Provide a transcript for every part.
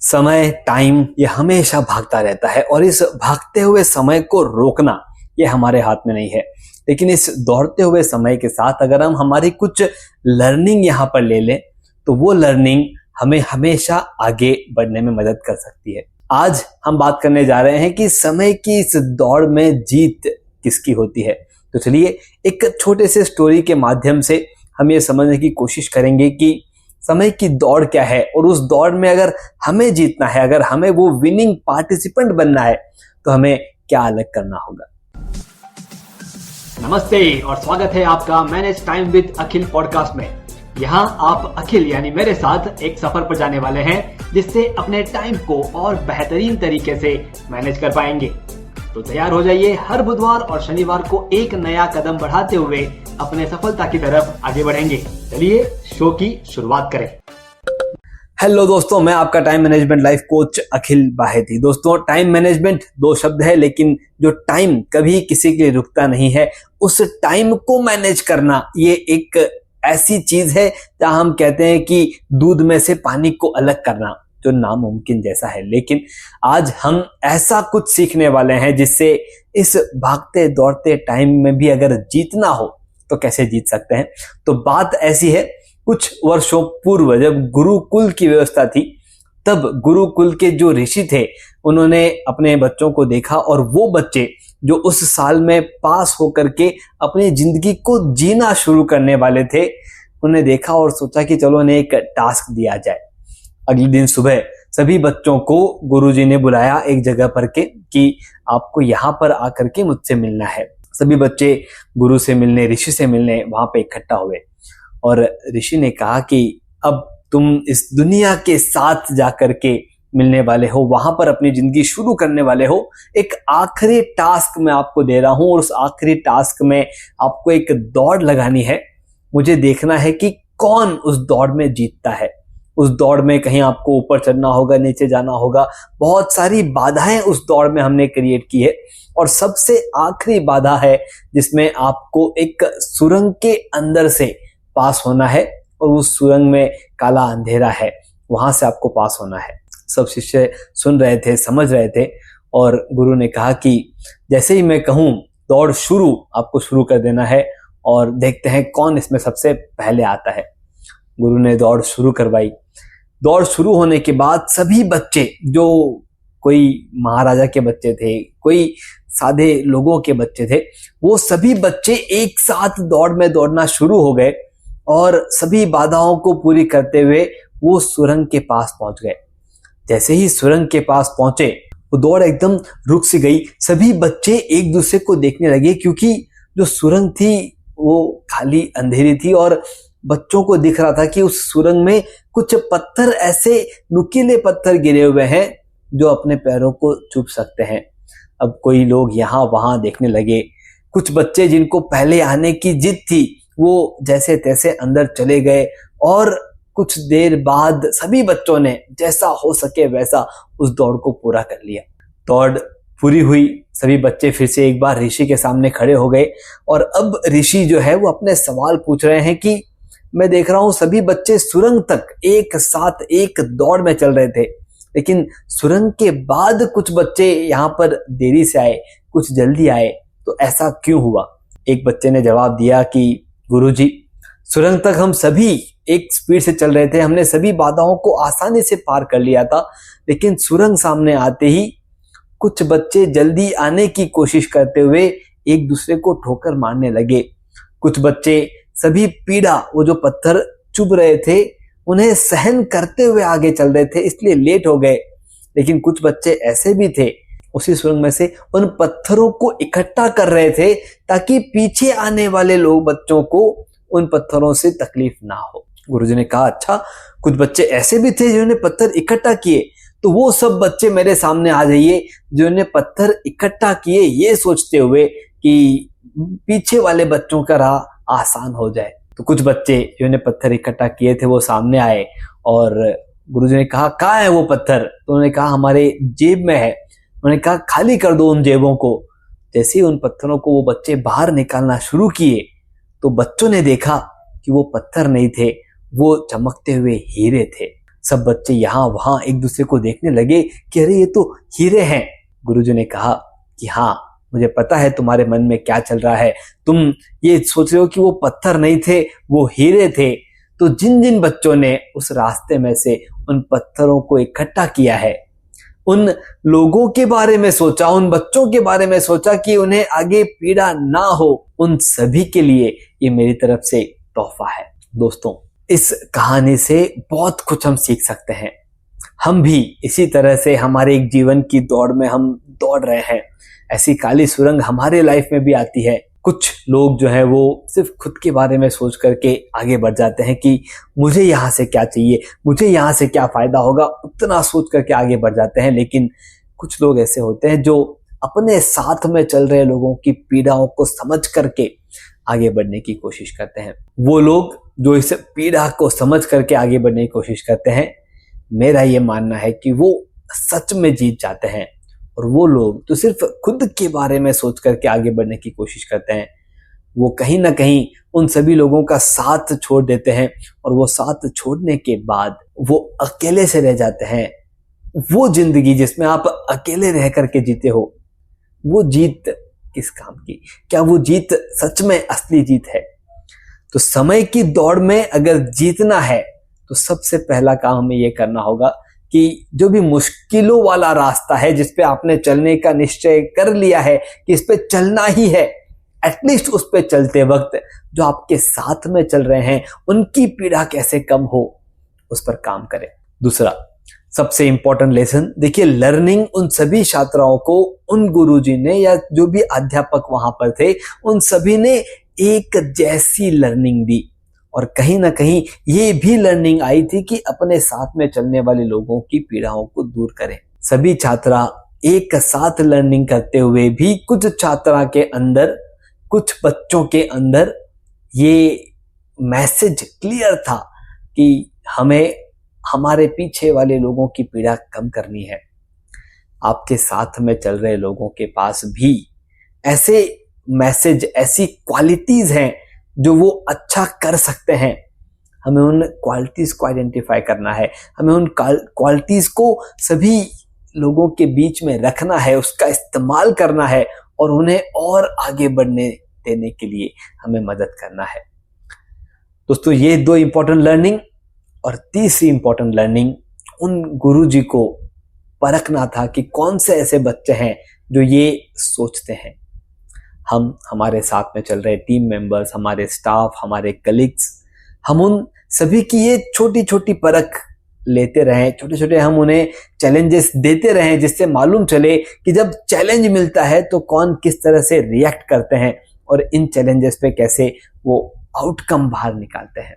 समय, टाइम ये हमेशा भागता रहता है और इस भागते हुए समय को रोकना ये हमारे हाथ में नहीं है। लेकिन इस दौड़ते हुए समय के साथ अगर हम हमारी कुछ लर्निंग यहाँ पर ले लें तो वो लर्निंग हमें हमेशा आगे बढ़ने में मदद कर सकती है। आज हम बात करने जा रहे हैं कि समय की इस दौड़ में जीत किसकी होती है। तो चलिए एक छोटे से स्टोरी के माध्यम से हम ये समझने की कोशिश करेंगे कि समय की दौड़ क्या है और उस दौड़ में अगर हमें जीतना है, अगर हमें वो विनिंग पार्टिसिपेंट बनना है तो हमें क्या अलग करना होगा। नमस्ते और स्वागत है आपका manage time with Akhil podcast में। यहाँ आप अखिल यानी मेरे साथ एक सफर पर जाने वाले हैं जिससे अपने टाइम को और बेहतरीन तरीके से मैनेज कर पाएंगे। तो तैयार हो जाइए, हर बुधवार और शनिवार को एक नया कदम बढ़ाते हुए अपने सफलता की तरफ आगे बढ़ेंगे। चलिए शो की शुरुआत करें। हेलो दोस्तों, मैं आपका टाइम मैनेजमेंट लाइफ कोच अखिल बाहेती। दोस्तों, टाइम मैनेजमेंट दो शब्द है, लेकिन जो टाइम कभी किसी के लिए रुकता नहीं है, उस टाइम को मैनेज करना ये एक ऐसी चीज है जहां हम कहते हैं कि दूध में से पानी को अलग करना जो नामुमकिन जैसा है। लेकिन आज हम ऐसा कुछ सीखने वाले हैं जिससे इस भागते दौड़ते टाइम में भी अगर जीतना हो तो कैसे जीत सकते हैं। तो बात ऐसी है, कुछ वर्षों पूर्व जब गुरुकुल की व्यवस्था थी, तब गुरुकुल के जो ऋषि थे उन्होंने अपने बच्चों को देखा और वो बच्चे जो उस साल में पास होकर के अपनी जिंदगी को जीना शुरू करने वाले थे, उन्हें देखा और सोचा कि चलो उन्हें एक टास्क दिया जाए। अगले दिन सुबह सभी बच्चों को गुरुजी ने बुलाया एक जगह पर के कि आपको यहाँ पर आकर के मुझसे मिलना है। सभी बच्चे गुरु से मिलने, ऋषि से मिलने वहां पे इकट्ठा हुए और ऋषि ने कहा कि अब तुम इस दुनिया के साथ जाकर के मिलने वाले हो, वहां पर अपनी जिंदगी शुरू करने वाले हो। एक आखिरी टास्क मैं आपको दे रहा हूं और उस आखिरी टास्क में आपको एक दौड़ लगानी है। मुझे देखना है कि कौन उस दौड़ में जीतता है। उस दौड़ में कहीं आपको ऊपर चढ़ना होगा, नीचे जाना होगा, बहुत सारी बाधाएं उस दौड़ में हमने क्रिएट की है और सबसे आखिरी बाधा है जिसमें आपको एक सुरंग के अंदर से पास होना है और उस सुरंग में काला अंधेरा है, वहां से आपको पास होना है। सब शिष्य सुन रहे थे, समझ रहे थे और गुरु ने कहा कि जैसे ही मैं कहूं दौड़ शुरू, आपको शुरू कर देना है और देखते हैं कौन इसमें सबसे पहले आता है। गुरु ने दौड़ शुरू करवाई। दौड़ शुरू होने के बाद सभी बच्चे, जो कोई महाराजा के बच्चे थे, कोई सादे लोगों के बच्चे थे, वो सभी बच्चे एक साथ दौड़ में दौड़ना शुरू हो गए और सभी बाधाओं को पूरी करते हुए वो सुरंग के पास पहुंच गए। जैसे ही सुरंग के पास पहुंचे वो दौड़ एकदम रुक सी गई। सभी बच्चे एक दूसरे को देखने लगे क्योंकि जो सुरंग थी वो खाली अंधेरी थी और बच्चों को दिख रहा था कि उस सुरंग में कुछ पत्थर, ऐसे नुकीले पत्थर गिरे हुए हैं जो अपने पैरों को चुभ सकते हैं। अब कोई लोग यहाँ वहां देखने लगे। कुछ बच्चे जिनको पहले आने की जिद थी वो जैसे तैसे अंदर चले गए और कुछ देर बाद सभी बच्चों ने जैसा हो सके वैसा उस दौड़ को पूरा कर लिया। दौड़ पूरी हुई, सभी बच्चे फिर से एक बार ऋषि के सामने खड़े हो गए और अब ऋषि जो है वो अपने सवाल पूछ रहे हैं कि मैं देख रहा हूं सभी बच्चे सुरंग तक एक साथ एक दौड़ में चल रहे थे, लेकिन सुरंग के बाद कुछ बच्चे यहाँ पर देरी से आए, कुछ जल्दी आए, तो ऐसा क्यों हुआ? एक बच्चे ने जवाब दिया कि गुरुजी, सुरंग तक हम सभी एक स्पीड से चल रहे थे, हमने सभी बाधाओं को आसानी से पार कर लिया था, लेकिन सुरंग सामने आते ही कुछ बच्चे जल्दी आने की कोशिश करते हुए एक दूसरे को ठोकर मारने लगे। कुछ बच्चे सभी पीड़ा, वो जो पत्थर चुभ रहे थे उन्हें सहन करते हुए आगे चल रहे थे, इसलिए लेट हो गए। लेकिन कुछ बच्चे ऐसे भी थे उसी सुरंग में से उन पत्थरों को इकट्ठा कर रहे थे ताकि पीछे आने वाले लोग, बच्चों को उन पत्थरों से तकलीफ ना हो। गुरुजी ने कहा, अच्छा, कुछ बच्चे ऐसे भी थे जिन्होंने पत्थर इकट्ठा किए, तो वो सब बच्चे मेरे सामने आ जाइए जिन्होंने पत्थर इकट्ठा किए ये सोचते हुए कि पीछे वाले बच्चों का राह आसान हो जाए। तो कुछ बच्चे जिन्होंने पत्थर इकट्ठा किए थे वो सामने आए और गुरुजी ने कहा, कहाँ है वो पत्थर? तो उन्होंने कहा, हमारे जेब में है। उन्होंने कहा, खाली कर दो उन जेबों को। जैसे ही उन पत्थरों को वो बच्चे बाहर निकालना शुरू किए तो बच्चों ने देखा कि वो पत्थर नहीं थे, वो चमकते हुए हीरे थे। सब बच्चे यहाँ वहां एक दूसरे को देखने लगे कि अरे ये तो हीरे हैं। गुरुजी ने कहा कि हाँ, मुझे पता है तुम्हारे मन में क्या चल रहा है। तुम ये सोच रहे हो कि वो पत्थर नहीं थे, वो हीरे थे। तो जिन जिन बच्चों ने उस रास्ते में से उन पत्थरों को इकट्ठा किया है, उन लोगों के बारे में सोचा, उन बच्चों के बारे में सोचा कि उन्हें आगे पीड़ा ना हो, उन सभी के लिए ये मेरी तरफ से तोहफा है। दोस्तों, इस कहानी से बहुत कुछ हम सीख सकते हैं। हम भी इसी तरह से हमारे एक जीवन की दौड़ में हम दौड़ रहे हैं। ऐसी काली सुरंग हमारे लाइफ में भी आती है। कुछ लोग जो है वो सिर्फ खुद के बारे में सोच करके आगे बढ़ जाते हैं कि मुझे यहाँ से क्या चाहिए, मुझे यहाँ से क्या फायदा होगा, उतना सोच करके आगे बढ़ जाते हैं। लेकिन कुछ लोग ऐसे होते हैं जो अपने साथ में चल रहे लोगों की पीड़ाओं को समझ करके आगे बढ़ने की कोशिश करते हैं। वो लोग जो इस पीड़ा को समझ करके आगे बढ़ने की कोशिश करते हैं, मेरा ये मानना है कि वो सच में जीत जाते हैं। और वो लोग जो सिर्फ खुद के बारे में सोच करके आगे बढ़ने की कोशिश करते हैं, वो कहीं ना कहीं उन सभी लोगों का साथ छोड़ देते हैं। और वो साथ छोड़ने के बाद वो अकेले से रह जाते हैं। वो जिंदगी जिसमें आप अकेले रह करके जीते हो, वो जीत किस काम की? क्या वो जीत सच में असली जीत है? तो समय की दौड़ में अगर जीतना है तो सबसे पहला काम हमें ये करना होगा कि जो भी मुश्किलों वाला रास्ता है, जिस पे आपने चलने का निश्चय कर लिया है कि इस पे चलना ही है, एटलीस्ट उस पे चलते वक्त जो आपके साथ में चल रहे हैं उनकी पीड़ा कैसे कम हो, उस पर काम करें। दूसरा सबसे इंपॉर्टेंट लेसन, देखिए, लर्निंग उन सभी छात्राओं को उन गुरुजी ने या जो भी अध्यापक वहां पर थे, उन सभी ने एक जैसी लर्निंग दी। और कहीं ना कहीं ये भी लर्निंग आई थी कि अपने साथ में चलने वाले लोगों की पीड़ाओं को दूर करें। सभी छात्रा एक साथ लर्निंग करते हुए भी कुछ छात्रा के अंदर, कुछ बच्चों के अंदर ये मैसेज क्लियर था कि हमें हमारे पीछे वाले लोगों की पीड़ा कम करनी है। आपके साथ में चल रहे लोगों के पास भी ऐसे मैसेज, ऐसी क्वालिटीज हैं जो वो अच्छा कर सकते हैं। हमें उन क्वालिटीज को आइडेंटिफाई करना है, हमें उन क्वालिटीज को सभी लोगों के बीच में रखना है, उसका इस्तेमाल करना है और उन्हें और आगे बढ़ने देने के लिए हमें मदद करना है। दोस्तों, ये दो इंपॉर्टेंट लर्निंग। और तीसरी इंपॉर्टेंट लर्निंग, उन गुरुजी को परखना था कि कौन से ऐसे बच्चे हैं जो ये सोचते हैं। हम हमारे साथ में चल रहे टीम मेंबर्स, हमारे स्टाफ, हमारे कलीग्स, हम उन सभी की ये छोटी छोटी परख लेते रहें, छोटे छोटे हम उन्हें चैलेंजेस देते रहें, जिससे मालूम चले कि जब चैलेंज मिलता है तो कौन किस तरह से रिएक्ट करते हैं और इन चैलेंजेस पे कैसे वो आउटकम बाहर निकालते हैं।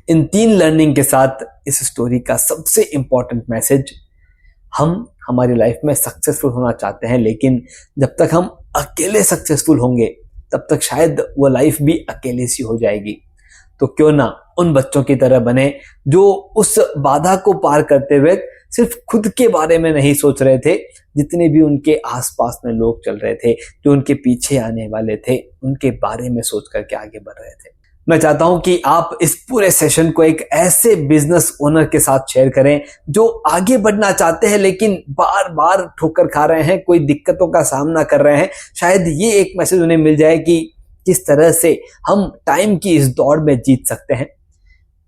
इन 3 लर्निंग के साथ इस स्टोरी का सबसे इंपॉर्टेंट मैसेज, हम हमारी लाइफ में सक्सेसफुल होना चाहते हैं, लेकिन जब तक हम अकेले सक्सेसफुल होंगे तब तक शायद वो लाइफ भी अकेले सी हो जाएगी। तो क्यों ना उन बच्चों की तरह बने जो उस बाधा को पार करते हुए सिर्फ खुद के बारे में नहीं सोच रहे थे, जितने भी उनके आसपास में लोग चल रहे थे, जो उनके पीछे आने वाले थे, उनके बारे में सोच करके आगे बढ़ रहे थे। मैं चाहता हूं कि आप इस पूरे सेशन को एक ऐसे बिजनेस ओनर के साथ शेयर करें जो आगे बढ़ना चाहते हैं लेकिन बार बार ठोकर खा रहे हैं, कोई दिक्कतों का सामना कर रहे हैं। शायद ये एक मैसेज उन्हें मिल जाए कि किस तरह से हम टाइम की इस दौड़ में जीत सकते हैं।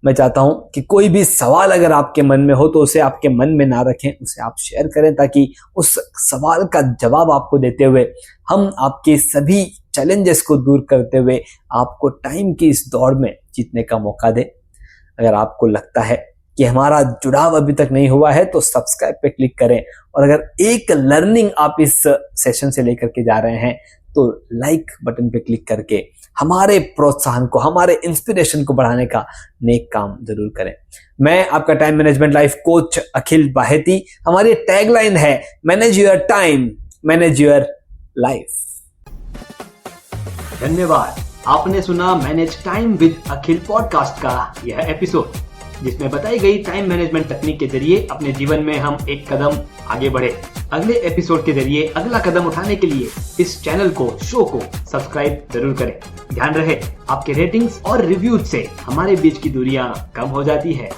मैं चाहता हूं कि कोई भी सवाल अगर आपके मन में हो तो उसे आपके मन में ना रखें, उसे आप शेयर करें, ताकि उस सवाल का जवाब आपको देते हुए हम आपके सभी चैलेंजेस को दूर करते हुए आपको टाइम की इस दौड़ में जीतने का मौका दें। अगर आपको लगता है कि हमारा जुड़ाव अभी तक नहीं हुआ है तो सब्सक्राइब पे क्लिक करें, और अगर एक लर्निंग आप इस सेशन से लेकर के जा रहे हैं तो लाइक बटन पे क्लिक करके हमारे प्रोत्साहन को, हमारे इंस्पिरेशन को बढ़ाने का नेक काम जरूर करें। मैं आपका टाइम मैनेजमेंट लाइफ कोच अखिल बाहेती। हमारी टैगलाइन है manage your time, manage your life. धन्यवाद। आपने सुना manage time with Akhil podcast का यह एपिसोड, जिसमें बताई गई टाइम मैनेजमेंट तकनीक के जरिए अपने जीवन में हम एक कदम आगे बढ़े। अगले एपिसोड के जरिए अगला कदम उठाने के लिए इस चैनल को, शो को सब्सक्राइब जरूर करें। ध्यान रहे, आपके रेटिंग्स और रिव्यूज से हमारे बीच की दूरियां कम हो जाती है।